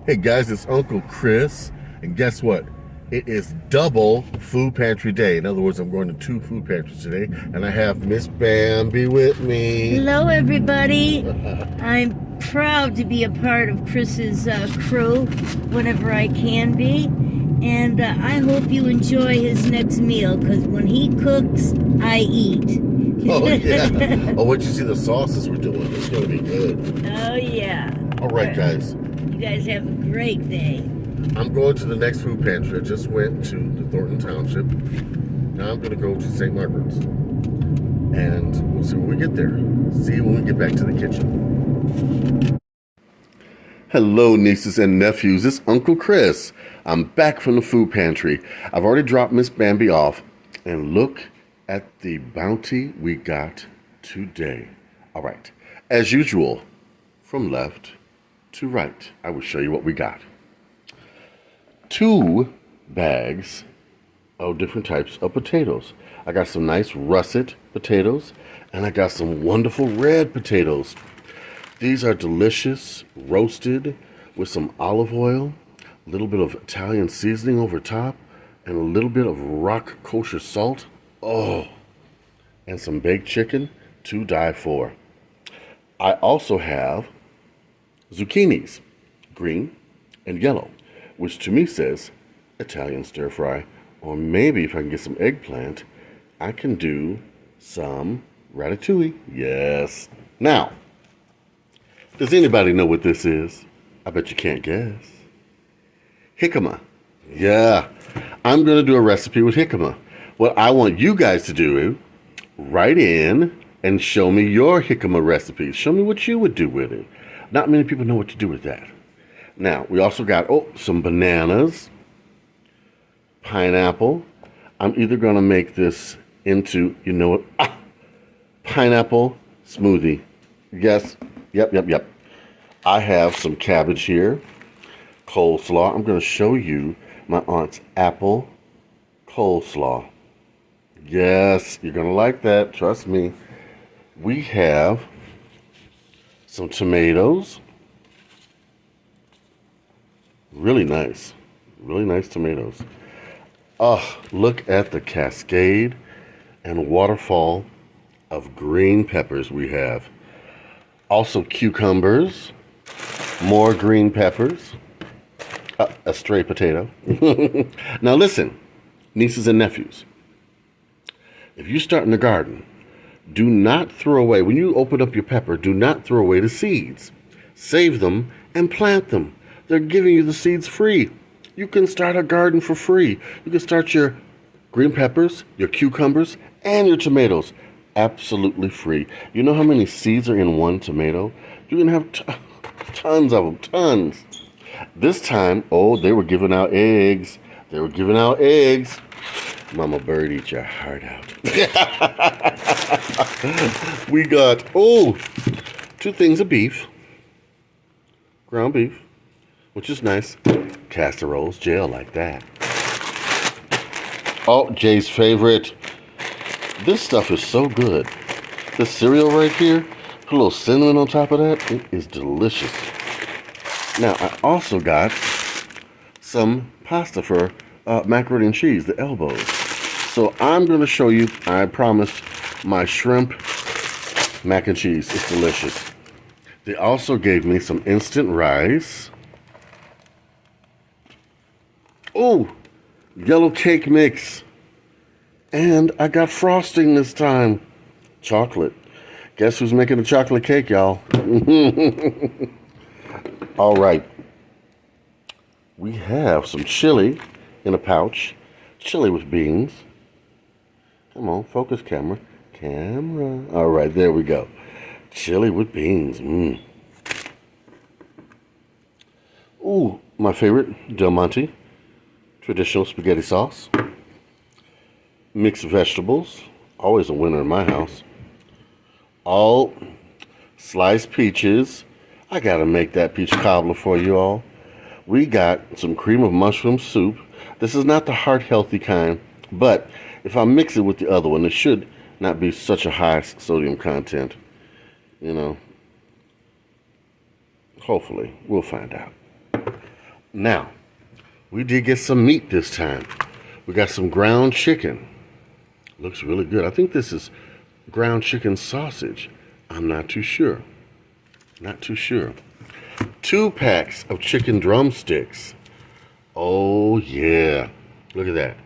Hey guys, it's Uncle Chris, and guess what? It is double food pantry day. In other words, I'm going to 2 food pantries today, and I have Miss Bambi with me. Hello, everybody. I'm proud to be a part of Chris's crew whenever I can be, and I hope you enjoy his next meal, because when he cooks, I eat. Oh, yeah. Oh, what you see the sauces we're doing? It's going to be good. Oh, yeah. All right, guys. You guys have a great day. I'm going to the next food pantry. I just went to the Thornton Township. Now I'm going to go to St. Margaret's. And we'll see when we get there. See you when we get back to the kitchen. Hello, nieces and nephews. It's Uncle Chris. I'm back from the food pantry. I've already dropped Miss Bambi off. And look at the bounty we got today. All right. As usual, from left to right, I will show you what we got. 2 bags of different types of potatoes. I got some nice russet potatoes, and I got some wonderful red potatoes. These are delicious, roasted with some olive oil, a little bit of Italian seasoning over top, and a little bit of rock kosher salt. Oh, and some baked chicken to die for. I also have zucchinis, green and yellow, which to me says Italian stir fry. Or maybe if I can get some eggplant, I can do some ratatouille. Yes. Now, does anybody know what this is? I bet you can't guess. Jicama. Yeah, I'm going to do a recipe with jicama. What I want you guys to do is write in and show me your jicama recipes. Show me what you would do with it. Not many people know what to do with that. Now, we also got, some bananas, pineapple. I'm either going to make this into, pineapple smoothie. Yes, yep. I have some cabbage here, coleslaw. I'm going to show you my aunt's apple coleslaw. Yes, you're going to like that. Trust me. We have some tomatoes. Really nice tomatoes. Oh, look at the cascade and waterfall of green peppers we have. Also cucumbers, more green peppers, a stray potato. Now listen, nieces and nephews, if you start in the garden, do not throw away, when you open up your pepper, do not throw away the seeds. Save them and plant them. They're giving you the seeds free. You can start a garden for free. You can start your green peppers, your cucumbers, and your tomatoes absolutely free. You know how many seeds are in one tomato? You can have tons of them, tons. This time, they were giving out eggs. Mama bird, eat your heart out. We got, 2 things of beef, ground beef, which is nice. Casseroles, jail like that. Oh, Jay's favorite. This stuff is so good. This cereal right here, put a little cinnamon on top of that. It is delicious. Now, I also got some pasta for macaroni and cheese, the elbows. So I'm going to show you, I promised, my shrimp mac and cheese. It's delicious. They also gave me some instant rice. Yellow cake mix. And I got frosting this time. Chocolate. Guess who's making the chocolate cake, y'all? All right. We have some chili in a pouch. Chili with beans. Come on, focus camera. All right, there we go. Chili with beans. My favorite, Del Monte. Traditional spaghetti sauce. Mixed vegetables. Always a winner in my house. All sliced peaches. I gotta make that peach cobbler for you all. We got some cream of mushroom soup. This is not the heart-healthy kind, but if I mix it with the other one, it should not be such a high sodium content. Hopefully. We'll find out. Now, we did get some meat this time. We got some ground chicken. Looks really good. I think this is ground chicken sausage. I'm not too sure. Not too sure. 2 packs of chicken drumsticks. Oh, yeah. Look at that.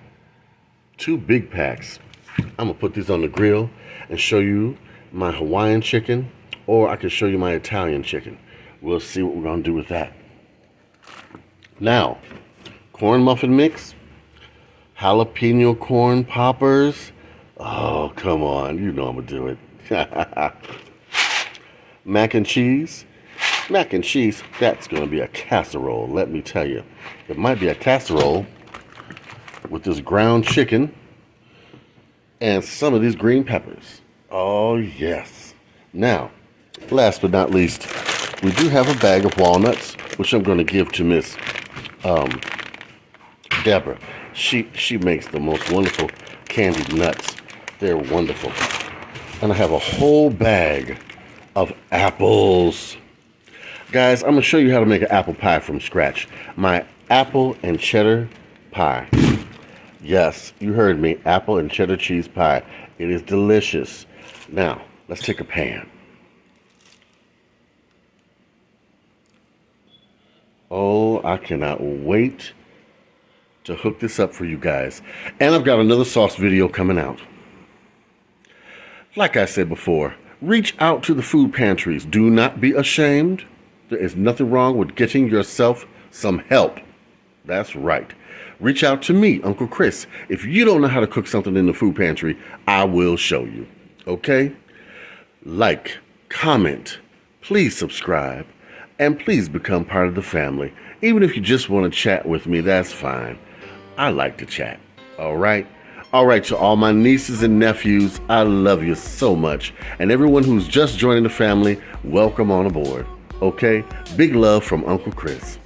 2 big packs. I'm going to put these on the grill and show you my Hawaiian chicken, or I can show you my Italian chicken. We'll see what we're going to do with that. Now, corn muffin mix, jalapeno corn poppers. Oh, come on. You know I'm going to do it. Mac and cheese. Mac and cheese, that's going to be a casserole, let me tell you. It might be a casserole with this ground chicken and some of these green peppers. Oh, yes. Now, last but not least, we do have a bag of walnuts, which I'm going to give to Miss Deborah. She makes the most wonderful candied nuts. They're wonderful. And I have a whole bag of apples. Guys, I'm going to show you how to make an apple pie from scratch. My apple and cheddar pie. Yes, you heard me. Apple and cheddar cheese pie. It is delicious. Now, let's take a pan. Oh, I cannot wait to hook this up for you guys. And I've got another sauce video coming out. Like I said before, reach out to the food pantries. Do not be ashamed. There is nothing wrong with getting yourself some help. That's right. Reach out to me, Uncle Chris. If you don't know how to cook something in the food pantry, I will show you. Okay? Like, comment, please subscribe, and please become part of the family. Even if you just want to chat with me, that's fine. I like to chat. All right? All right, to all my nieces and nephews, I love you so much. And everyone who's just joining the family, welcome on aboard. Okay? Big love from Uncle Chris.